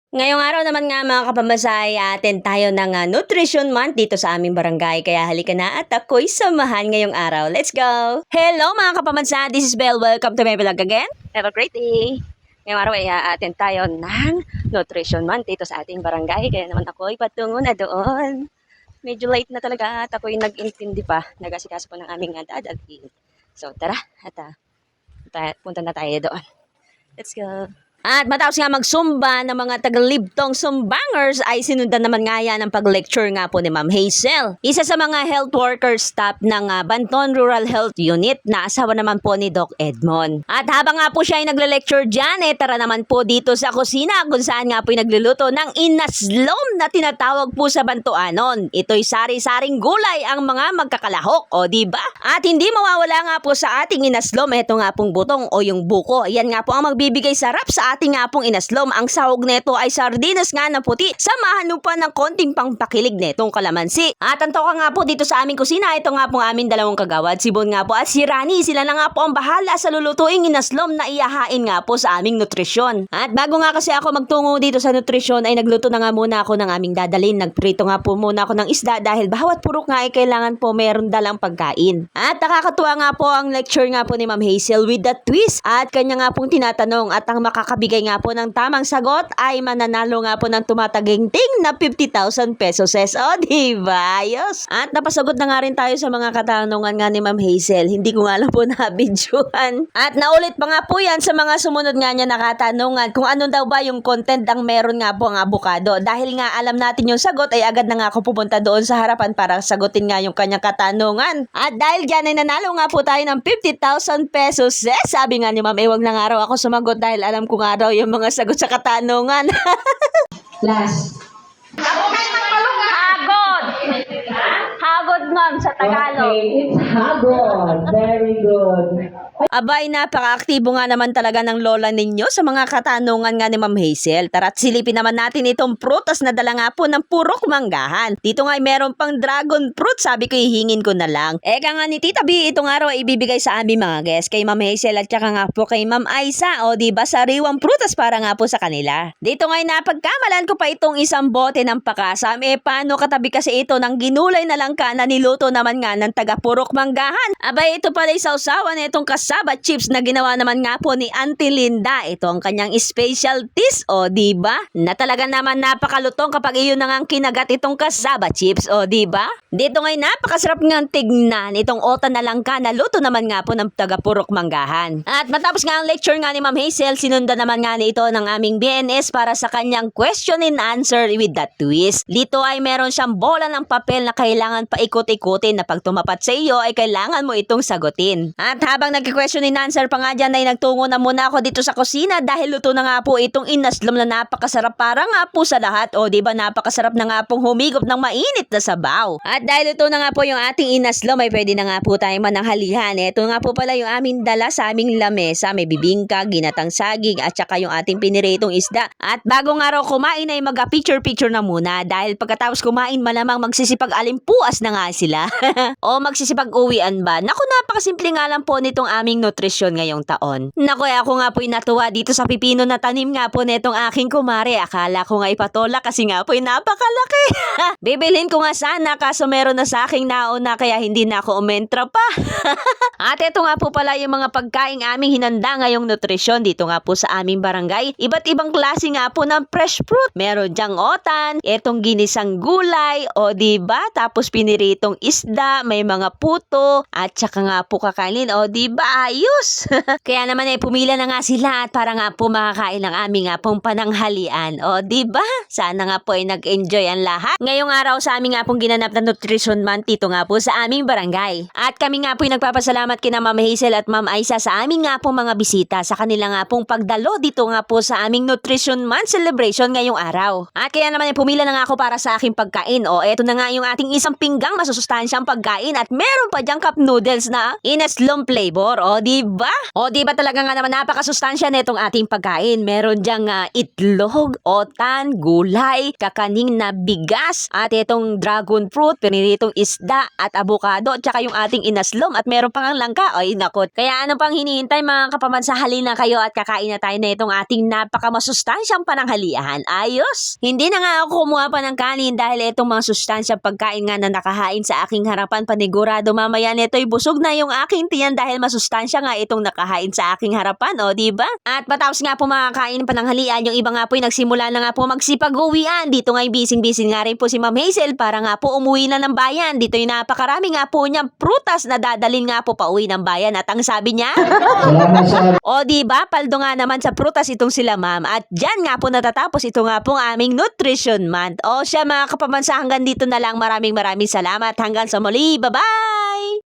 Ngayong araw naman nga mga kapamasahe, attend tayo ng Nutrition Month dito sa aming barangay. Kaya halika na at ako'y samahan ngayong araw. Let's go! Hello mga kapamasahe, this is Belle. Welcome to my vlog again. Have a great day! Ngayong araw ay attend tayo ng Nutrition Month dito sa ating barangay. Kaya naman ako'y patungo na doon. Medyo late na talaga at ako'y nag-intindi pa. Nag-asikaso po ng aming dadalhin. So tara at punta na tayo doon. Let's go! At matapos nga magsumba ng mga tagalibtong sumbangers ay sinundan naman nga yan ang pag-lecture nga po ni Ma'am Hazel. Isa sa mga health worker staff ng Banton Rural Health Unit na asawa naman po ni Doc Edmond. At habang nga po siya ay nagle-lecture dyan, tara naman po dito sa kusina kung saan nga po ay nagluluto ng inaslom na tinatawag po sa Bantuanon. Ito'y sari-saring gulay ang mga magkakalahok, o diba? At hindi mawawala nga po sa ating inaslom, ito nga pong butong o yung buko. Yan nga po ang magbibigay sarap sa ating nga pong inaslom. Ang sahog nito ay sardinas nga na puti. Samahan mo pa ng konting pangpakilig netong kalamansi. At ang toka nga po dito sa aming kusina, ito nga pong aming dalawang kagawad, si Bon nga po at si Rani. Sila na nga po ang bahala sa lulutuing inaslom na iyahain nga po sa aming nutrisyon. At bago nga kasi ako magtungo dito sa nutrisyon ay nagluto na nga muna ako ng aming dadalhin. Nagprito nga po muna ako ng isda dahil bawat purok nga ay kailangan po meron dalang pagkain. At nakakatuwa nga po ang lecture nga po ni Ma'am Hazel with the twist. At kanya nga pong tinatanong at ang makakabigay nga po ng tamang sagot ay mananalo nga po ng tumataginting na 50,000 pesos. O, diba? Ayos. At napasagot na nga rin tayo sa mga katanungan nga ni Ma'am Hazel. Hindi ko nga alam po na-videoan. At naulit pa nga po yan sa mga sumunod nga niya na katanungan kung ano daw ba yung content ang meron nga po ang avocado. Dahil nga alam natin yung sagot ay agad na nga ako pupunta doon sa harapan para sagutin nga yung kanyang katanungan. At dahil dyan ay nanalo nga po tayo ng 50,000 pesos. Sabi nga ni Ma'am, wag na nga raw ako sumagot dahil alam ko nga raw yung mga sagot sa katanungan. Last. Hagod! Hagod, ma'am, sa Tagalog. Okay, it's hagod. Very good. Abay, napaka-aktibo nga naman talaga ng lola ninyo sa mga katanungan nga ni Ma'am Hazel. Tara't silipin naman natin itong prutas na dala nga po ng purok manggahan. Dito nga meron pang dragon fruit, sabi ko ihingin ko na lang. Eka nga ni Tita B, itong araw ay ibibigay sa aming mga guest kay Ma'am Hazel at saka nga po kay Ma'am Aisa. O diba, sariwang prutas para nga po sa kanila. Dito nga napagkamalan ko pa itong isang bote ng pakasam. Paano katabi kasi ito ng ginulay na langka na niluto naman nga ng taga purok manggahan. Abay, ito pala sausawan na itong kasaba chips na ginawa naman nga po ni Auntie Linda. Ito ang kanyang specialties, o diba? Na talaga naman napakalutong kapag iyon na nga kinagat itong kasaba chips, o diba? Dito ngay napakasarap ngang tignan itong ota na langka na luto naman nga po ng taga purok manggahan. At matapos nga ang lecture nga ni Ma'am Hazel, sinundan naman nga nito ng aming BNS para sa kanyang question and answer with that twist. Dito ay meron siyang bola ng papel na kailangan paikot-ikutin na pag tumapat sa iyo ay kailangan mo itong sagutin. At habang nag-question and answer pa nga dyan ay nagtungo na muna ako dito sa kusina dahil luto na nga po itong inaslom na napakasarap para nga po sa lahat. O diba, napakasarap na nga pong humigop ng mainit na sabaw. At dahil luto na nga po yung ating inaslom ay pwede na nga po tayong mananghalihan. Ito nga po pala yung aming dala sa aming lamesa. May bibingka, ginatang saging at saka yung ating piniritong isda. At bago nga raw kumain ay mag-picture-picture na muna dahil pagkatapos kumain malamang magsisipag-alimpuas na nga sila. O magsisipag-uwian ba? Naku, napakasimple nga lang po nitong aming nutrisyon ngayong taon. Naku, ako nga po'y natuwa dito sa pipino na tanim nga po netong aking kumare. Akala ko nga ipatola kasi nga po'y napakalaki. Bibilhin ko nga sana kaso meron na sa aking nauna kaya hindi na ako umentra pa. At ito nga po pala yung mga pagkaing aming hinanda ngayong nutrisyon dito nga po sa aming barangay. Iba't ibang klase nga po ng fresh fruit. Meron dyang otan, etong ginisang gulay, o diba? Tapos piniritong isda, may mga puto, at saka nga po kakainin, o diba? Ayos! Kaya naman pumila na nga sila at para nga po makakain ng aming nga pong pananghalian. O diba? Sana nga po ay nag-enjoy ang lahat. Ngayong araw sa aming nga pong ginanap na Nutrition Month dito nga po sa aming barangay. At kami nga po ay nagpapasalamat kina Ma'am Hazel at Ma'am Aisa sa aming nga pong mga bisita sa kanila nga pong pagdalo dito nga po sa aming Nutrition Month celebration ngayong araw. At kaya naman pumila na nga ako para sa aking pagkain. O eto na nga yung ating isang pinggang masustansyang pagkain at meron pa diyang cup noodles na inaslom flavor. O, diba? O, diba talaga nga naman napakasustansya nitong ating pagkain. Meron diyang itlog, otan, gulay, kakaning na bigas, at itong dragon fruit, piniritong isda, at avocado, tsaka yung ating inaslom, at meron pang ang langka. Ay, nakot. Kaya ano pang hinihintay mga kapamansa, halina kayo at kakain na tayo na itong ating napakamasustansyang pananghalian. Ayos! Hindi na nga ako kumuha pa ng kanin dahil itong mga sustansyang pagkain nga na nakahain sa aking harapan, panigurado mamaya nito'y busog na yung aking tiyan dahil masustansya nga itong nakahain sa aking harapan, o diba? At matapos nga po makakain pananghalian, yung iba nga po nagsimula na nga po magsipag-uwian. Dito nga'y bising-bising nga rin po si Ma'am Hazel para nga po umuwi na ng bayan. Dito yung napakarami nga po niyang prutas na dadalhin nga po pauwi ng bayan. At ang sabi niya, Salamat sa o diba, paldo nga naman sa prutas itong sila ma'am. At dyan nga po natatapos ito nga pong aming Nutrition Month. O siya mga kapamansa, hanggang dito na lang. Maraming salamat. Hanggang sa muli. Bye-bye!